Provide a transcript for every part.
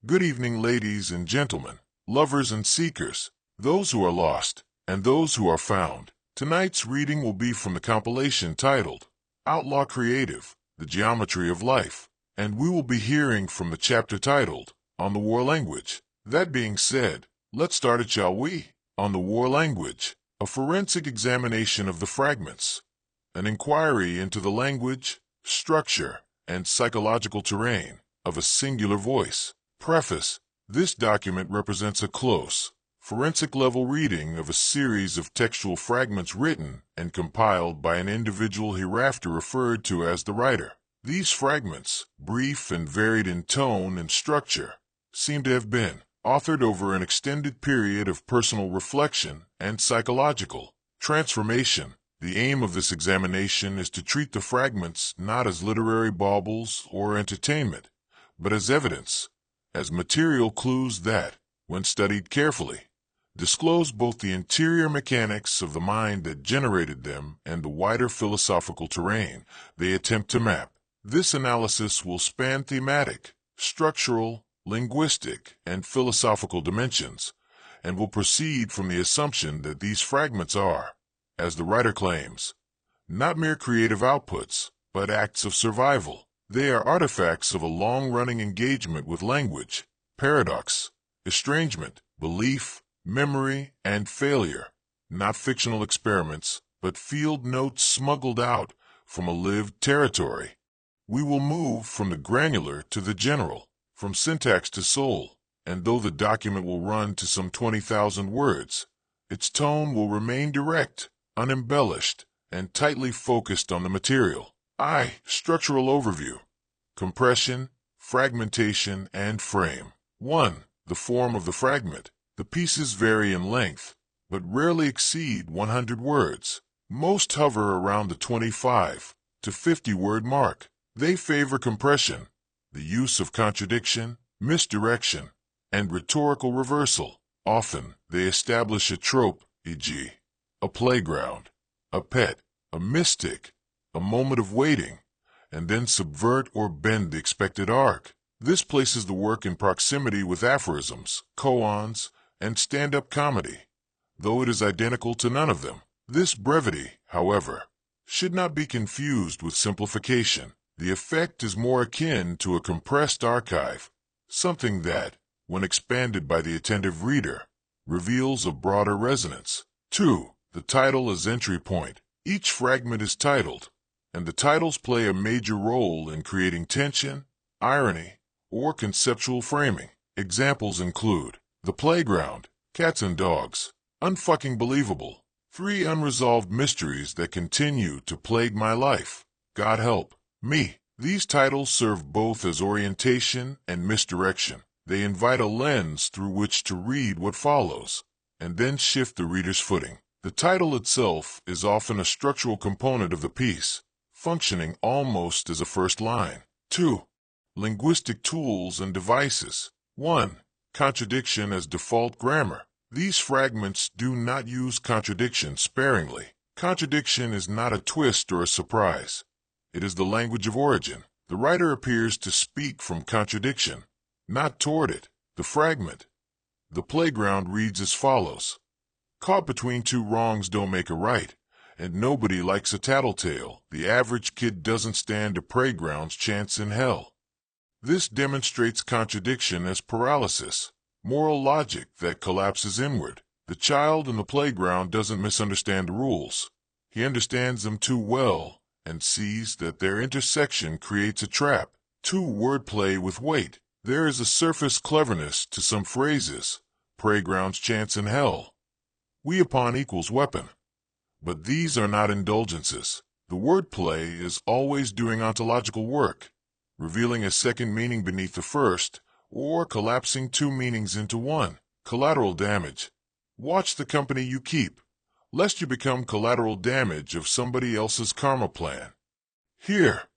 Good evening, ladies and gentlemen, lovers and seekers, those who are lost, and those who are found. Tonight's reading will be from the compilation titled Outlaw Creative, The Geometry of Life, and we will be hearing from the chapter titled On the Warlanguage. That being said, let's start it, shall we? On the Warlanguage, a forensic examination of the fragments, an inquiry into the language, structure, and psychological terrain of a singular voice. Preface: this document represents a close, forensic-level reading of a series of textual fragments written and compiled by an individual hereafter referred to as the writer. These fragments, brief and varied in tone and structure, seem to have been authored over an extended period of personal reflection and psychological transformation. The aim of this examination is to treat the fragments not as literary baubles or entertainment, but as evidence, as material clues that, when studied carefully, disclose both the interior mechanics of the mind that generated them and the wider philosophical terrain they attempt to map. This analysis will span thematic, structural, linguistic, and philosophical dimensions, and will proceed from the assumption that these fragments are, as the writer claims, not mere creative outputs, but acts of survival. They are artifacts of a long-running engagement with language, paradox, estrangement, belief, memory, and failure, not fictional experiments, but field notes smuggled out from a lived territory. We will move from the granular to the general, from syntax to soul, and though the document will run to some 20,000 words, its tone will remain direct, unembellished, and tightly focused on the material. Structural overview. Compression, fragmentation, and frame. 1. The form of the fragment. The pieces vary in length, but rarely exceed 100 words. Most hover around the 25 to 50 word mark. They favor compression, the use of contradiction, misdirection, and rhetorical reversal. Often, they establish a trope, e.g., a playground, a pet, a mystic, a moment of waiting, and then subvert or bend the expected arc. This places the work in proximity with aphorisms, koans, and stand-up comedy, though it is identical to none of them. This brevity, however, should not be confused with simplification. The effect is more akin to a compressed archive, something that, when expanded by the attentive reader, reveals a broader resonance. 2. The title as entry point. Each fragment is titled, and the titles play a major role in creating tension, irony, or conceptual framing. Examples include The Playground, Cats and Dogs, Unfucking Believable, 3 Unresolved Mysteries That Continue to Plague My Life, God Help Me. These titles serve both as orientation and misdirection. They invite a lens through which to read what follows, and then shift the reader's footing. The title itself is often a structural component of the piece, functioning almost as a first line. 2. Linguistic tools and devices. 1. Contradiction as default grammar. These fragments do not use contradiction sparingly. Contradiction is not a twist or a surprise. It is the language of origin. The writer appears to speak from contradiction, not toward it. The fragment, The Playground, reads as follows. Caught between 2 wrongs don't make a right, and nobody likes a tattletale. The average kid doesn't stand a playground's chance in hell. This demonstrates contradiction as paralysis, moral logic that collapses inward. The child in the playground doesn't misunderstand the rules. He understands them too well and sees that their intersection creates a trap. 2. Wordplay with weight. There is a surface cleverness to some phrases. Playground's chance in hell. We upon equals weapon. But these are not indulgences. The wordplay is always doing ontological work, revealing a second meaning beneath the first, or collapsing 2 meanings into one. Collateral damage. Watch the company you keep, lest you become collateral damage of somebody else's karma plan. Here,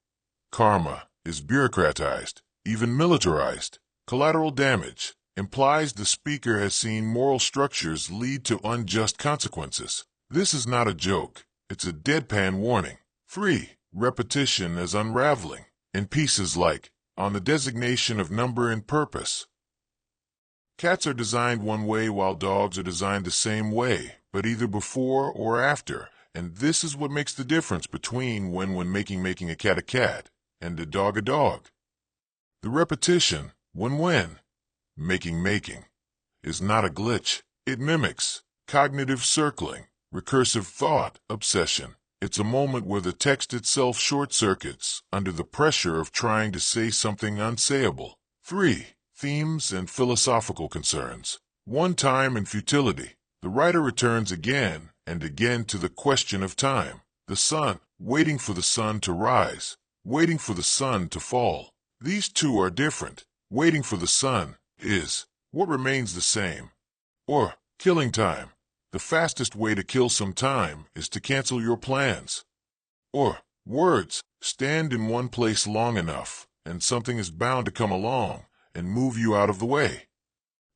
karma is bureaucratized, even militarized. Collateral damage implies the speaker has seen moral structures lead to unjust consequences. This is not a joke. It's a deadpan warning. 3. Repetition as unraveling. In pieces like On the Designation of Number and Purpose, Cats are designed one way while dogs are designed the same way, but either before or after, and this is what makes the difference between when making a cat and a dog. The repetition, when making, is not a glitch. It mimics cognitive circling, recursive thought, obsession. It's a moment where the text itself short-circuits under the pressure of trying to say something unsayable. 3. Themes and philosophical concerns. One time and futility. The writer returns again and again to the question of time. The sun, waiting for the sun to rise, waiting for the sun to fall. These two are different. Waiting for the sun is what remains the same. Or, killing time. The fastest way to kill some time is to cancel your plans. Or, words, stand in one place long enough, and something is bound to come along and move you out of the way.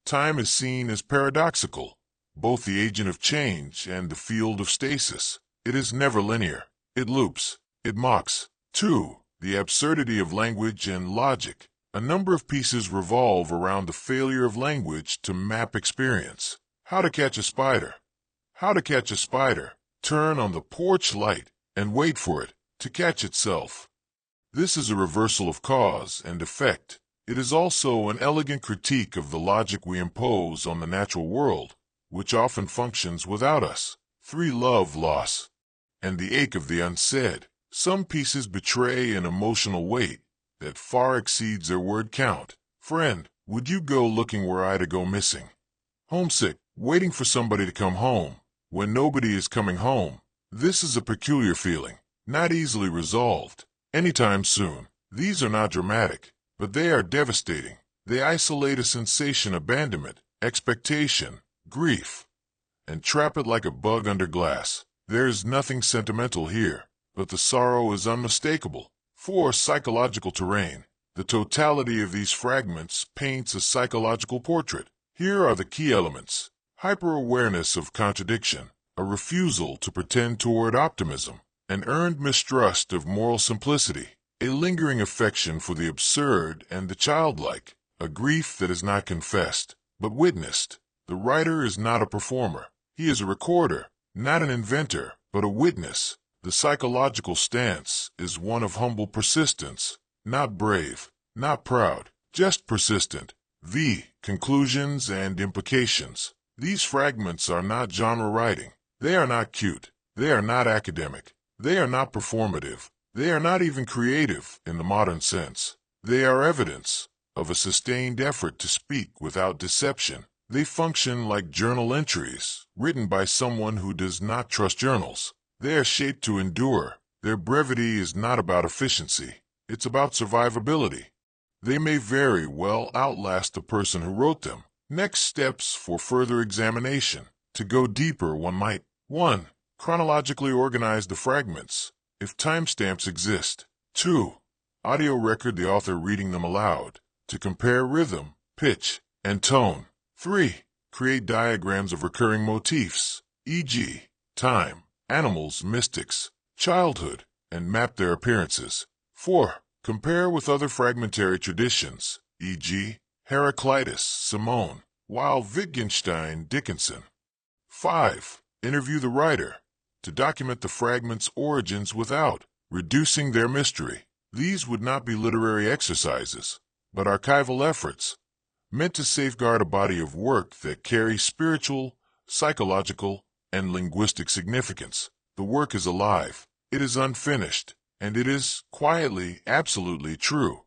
Time is seen as paradoxical, both the agent of change and the field of stasis. It is never linear. It loops. It mocks. 2. The absurdity of language and logic. A number of pieces revolve around the failure of language to map experience. How to catch a spider. How to catch a spider. Turn on the porch light and wait for it to catch itself. This is a reversal of cause and effect. It is also an elegant critique of the logic we impose on the natural world, which often functions without us. 3. Love, loss, and the ache of the unsaid. Some pieces betray an emotional weight that far exceeds their word count. Friend, would you go looking were I to go missing? Homesick, waiting for somebody to come home when nobody is coming home. This is a peculiar feeling, not easily resolved anytime soon. These are not dramatic, but they are devastating. They isolate a sensation, abandonment, expectation, grief, and trap it like a bug under glass. There is nothing sentimental here, but the sorrow is unmistakable. 4. Psychological terrain. The totality of these fragments paints a psychological portrait. Here are the key elements. Hyper-awareness of contradiction, a refusal to pretend toward optimism, an earned mistrust of moral simplicity, a lingering affection for the absurd and the childlike, a grief that is not confessed, but witnessed. The writer is not a performer. He is a recorder, not an inventor, but a witness. The psychological stance is one of humble persistence, not brave, not proud, just persistent. V. Conclusions and implications. These fragments are not genre writing. They are not cute. They are not academic. They are not performative. They are not even creative in the modern sense. They are evidence of a sustained effort to speak without deception. They function like journal entries written by someone who does not trust journals. They are shaped to endure. Their brevity is not about efficiency. It's about survivability. They may very well outlast the person who wrote them. Next steps for further examination. To go deeper, one might 1. Chronologically organize the fragments, if timestamps exist. 2. Audio record the author reading them aloud, to compare rhythm, pitch, and tone. 3. Create diagrams of recurring motifs, e.g., time, animals, mystics, childhood, and map their appearances. 4. Compare with other fragmentary traditions, e.g., Heraclitus, Simone, Weil, Wittgenstein, Dickinson. 5. Interview the writer, to document the fragment's origins without reducing their mystery. These would not be literary exercises, but archival efforts, meant to safeguard a body of work that carries spiritual, psychological, and linguistic significance. The work is alive, it is unfinished, and it is, quietly, absolutely true.